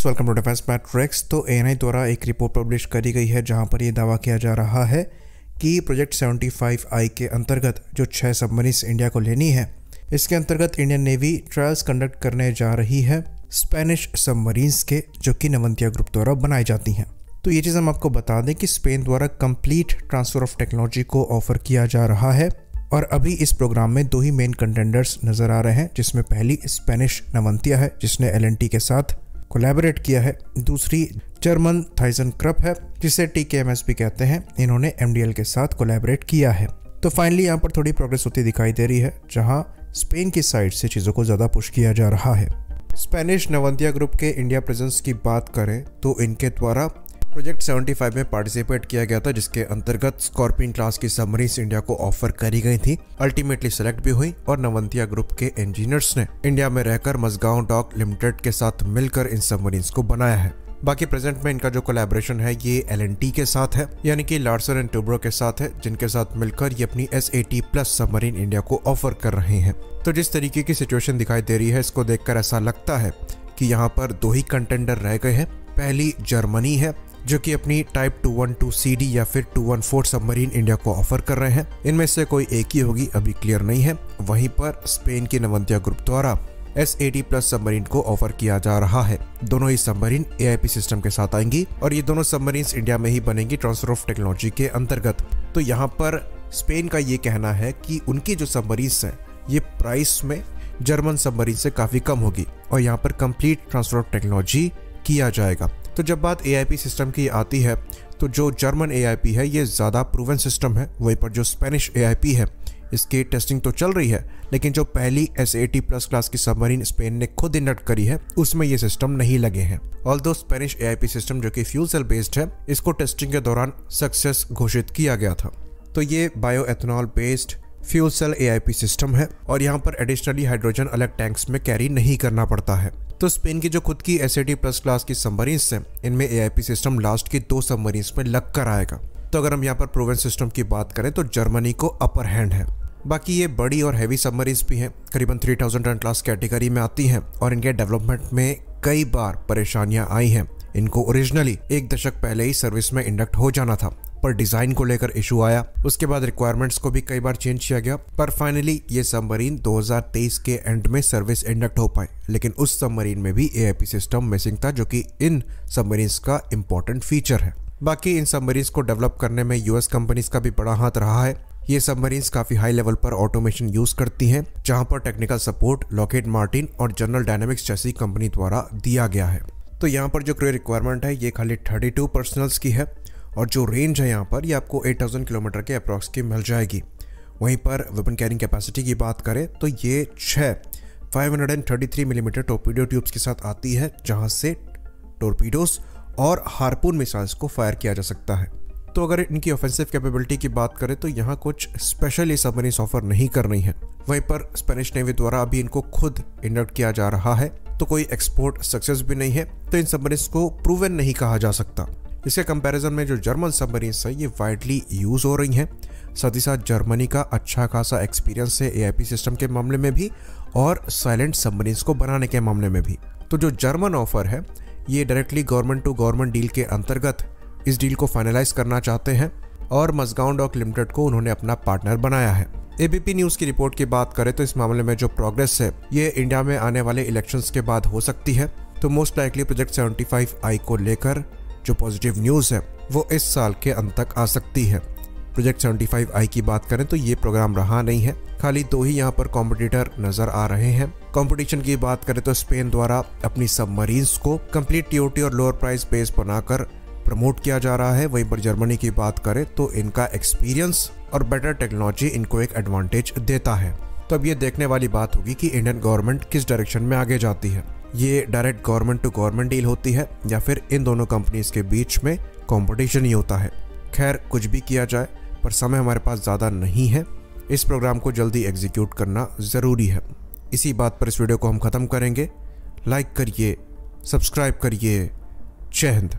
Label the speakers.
Speaker 1: Friends, welcome to Defence Matrix. तो ANI द्वारा एक रिपोर्ट पब्लिश करी गई है जहां पर यह दावा किया जा रहा है कि प्रोजेक्ट 75I के अंतर्गत जो 6 सबमरीन्स इंडिया को लेनी है, इसके अंतर्गत इंडियन नेवी ट्रायल्स कंडक्ट करने जा रही है स्पेनिश सबमरीन्स के, जो कि नवंतिया ग्रुप द्वारा बनाई जाती हैं। तो ये चीज़ हम आपको बता दें कि स्पेन द्वारा कंप्लीट ट्रांसफर ऑफ टेक्नोलॉजी को ऑफर किया जा रहा है और अभी इस प्रोग्राम में 2 ही मेन कंटेंडर्स नजर आ रहे हैं, जिसमें पहली स्पेनिश नवंतिया है जिसने एलएनटी के साथ कोलैबोरेट किया है। दूसरी जर्मन थाइजनक्रप है जिसे TKMS भी कहते हैं, इन्होंने MDL के साथ कोलैबोरेट किया है। तो फाइनली यहाँ पर थोड़ी प्रोग्रेस होती दिखाई दे रही है, जहां स्पेन की साइड से चीज़ों को ज़्यादा पुश किया जा रहा है। स्पेनिश नवंतिया ग्रुप के इंडिया प्रेजेंस की बात करें तो इनके द्वारा प्रोजेक्ट 75 में पार्टिसिपेट किया गया था, जिसके अंतर्गत स्कॉर्पियन क्लास की सबमरीन्स इंडिया को ऑफर करी गई थी। अल्टीमेटली सेलेक्ट भी हुई और नवंतिया ग्रुप के इंजीनियर्स ने इंडिया में रहकर मजगांव डॉक लिमिटेड के साथ मिलकर इन सबमरीन्स को बनाया है। बाकी प्रेजेंट में इनका जो कोलैबोरेशन है ये LNT के साथ है, यानी कि लार्सन एंड टूब्रो के साथ है, जिनके साथ मिलकर ये अपनी S80+ सबमरीन इंडिया को ऑफर कर रहे हैं। तो जिस तरीके की सिचुएशन दिखाई दे रही है, इसको देखकर ऐसा लगता है कि यहाँ पर 2 ही कंटेंडर रह गए हैं। पहली जर्मनी है जो कि अपनी टाइप 212CD या फिर 214 सबमरीन इंडिया को ऑफर कर रहे हैं। इनमें से कोई एक ही होगी, अभी क्लियर नहीं है। वहीं पर स्पेन की नवंतिया ग्रुप द्वारा S80+ सबमरीन को ऑफर किया जा रहा है। दोनों ही सबमरीन AIP सिस्टम के साथ आएंगी और ये दोनों सबमरीन्स इंडिया में ही बनेंगी ट्रांसफर ऑफ टेक्नोलॉजी के अंतर्गत। तो यहाँ पर स्पेन का ये कहना है कि उनकी जो सबमरीन्स हैं ये प्राइस में जर्मन सबमरीन से काफी कम होगी और यहाँ पर कंप्लीट ट्रांसफर ऑफ टेक्नोलॉजी किया जाएगा। तो जब बात AIP सिस्टम की आती है तो जो जर्मन AIP है ये ज़्यादा प्रूवन सिस्टम है, वहीं पर जो स्पेनिश AIP है इसकी टेस्टिंग तो चल रही है, लेकिन जो पहली S80+ क्लास की सबमरीन स्पेन ने खुद इंडक्ट करी है उसमें ये सिस्टम नहीं लगे हैं। ऑल्दो स्पेनिश AIP सिस्टम जो कि फ्यूल सेल बेस्ड है, इसको टेस्टिंग के दौरान सक्सेस घोषित किया गया था। तो ये bio ethanol based fuel cell AIP system है और यहाँ पर एडिशनली हाइड्रोजन अलग टैंक्स में कैरी नहीं करना पड़ता है। तो स्पेन की जो खुद की S80+ क्लास की सबमरीन्स हैं, इनमें AIP सिस्टम लास्ट की 2 सबमरीन्स में लग कर आएगा। तो अगर हम यहाँ पर प्रूवन सिस्टम की बात करें तो जर्मनी को अपर हैंड है। बाकी ये बड़ी और हैवी सबमरीन्स भी हैं, करीबन 3000 टन क्लास कैटेगरी में आती हैं और इनके डेवलपमेंट में कई बार परेशानियां आई हैं। इनको ओरिजिनली 1 दशक पहले ही सर्विस में इंडक्ट हो जाना था, पर डिजाइन को लेकर इशू आया। उसके बाद रिक्वायरमेंट्स को भी कई बार चेंज किया गया, पर फाइनली ये सबमरीन 2023 के एंड में सर्विस इंडक्ट हो पाए। लेकिन उस सबमरीन में भी AIP सिस्टम मिसिंग था, जो कि इन सबमरीन्स का इंपॉर्टेंट फीचर है। बाकी इन सबमरीन्स को डेवलप करने में US कंपनीज का भी बड़ा हाथ रहा है। ये सबमरीन्स काफी हाई लेवल पर ऑटोमेशन यूज करती हैं, जहां पर टेक्निकल सपोर्ट लॉकहीड मार्टिन और जनरल डायनेमिक्स जैसी कंपनी द्वारा दिया गया है। तो यहाँ पर जो क्रू रिक्वायरमेंट है ये खाली 32 पर्सनल्स की है और जो रेंज है यहाँ पर ये आपको 8000 किलोमीटर के अप्रॉक्स की मिल जाएगी। वहीं पर वेपन कैरिंग कैपेसिटी की बात करें तो ये 6 533 मिलीमीटर टॉर्पीडो ट्यूब्स के साथ आती है, जहां से टॉर्पीडोस और हार्पून मिसाइल्स को फायर किया जा सकता है। तो अगर इनकी ऑफेंसिव कैपेबिलिटी की बात करें तो यहाँ कुछ स्पेशल सबमरीन्स ऑफर नहीं कर रही हैं। वहीं पर स्पेनिश नेवी द्वारा अभी इनको खुद इंडक्ट किया जा रहा है, तो कोई एक्सपोर्ट सक्सेस भी नहीं है, तो इन सबमरीन्स को प्रूवन नहीं कहा जा सकता। इसके कंपैरिजन में जो जर्मन सबमरीन्स है ये वाइडली यूज हो रही हैं। साथ ही साथ जर्मनी का अच्छा खासा एक्सपीरियंस है AIP सिस्टम के मामले में भी और साइलेंट सबमरीन्स को बनाने के मामले में भी। तो जो जर्मन ऑफर है ये directly government to government deal के अंतर्गत इस डील को फाइनलाइज करना चाहते हैं और मजगांव डॉक लिमिटेड को उन्होंने अपना पार्टनर बनाया है। ABP न्यूज की रिपोर्ट की बात करें तो इस मामले में जो प्रोग्रेस है ये इंडिया में आने वाले इलेक्शंस के बाद हो सकती है। तो मोस्ट लाइकली प्रोजेक्ट 75I को लेकर जो पॉजिटिव न्यूज है वो इस साल के अंत तक आ सकती है। प्रोजेक्ट 75I की बात करें तो ये प्रोग्राम रहा नहीं है, खाली 2 ही यहाँ पर कॉम्पिटिटर नजर आ रहे हैं। कंपटीशन की बात करें तो स्पेन द्वारा अपनी सबमरीन्स को कंप्लीट TOT और लोअर प्राइस बेस बनाकर प्रमोट किया जा रहा है। वहीं पर जर्मनी की बात करें तो इनका एक्सपीरियंस और बेटर टेक्नोलॉजी इनको एक एडवांटेज देता है। तो अब ये देखने वाली बात होगी कि इंडियन गवर्नमेंट किस डायरेक्शन में आगे जाती है। ये direct government to government deal होती है या फिर इन दोनों कंपनीज के बीच में कंपटीशन ही होता है। खैर, कुछ भी किया जाए पर समय हमारे पास ज़्यादा नहीं है, इस प्रोग्राम को जल्दी एग्जीक्यूट करना ज़रूरी है। इसी बात पर इस वीडियो को हम ख़त्म करेंगे। लाइक करिए, सब्सक्राइब करिए। जय हिंद।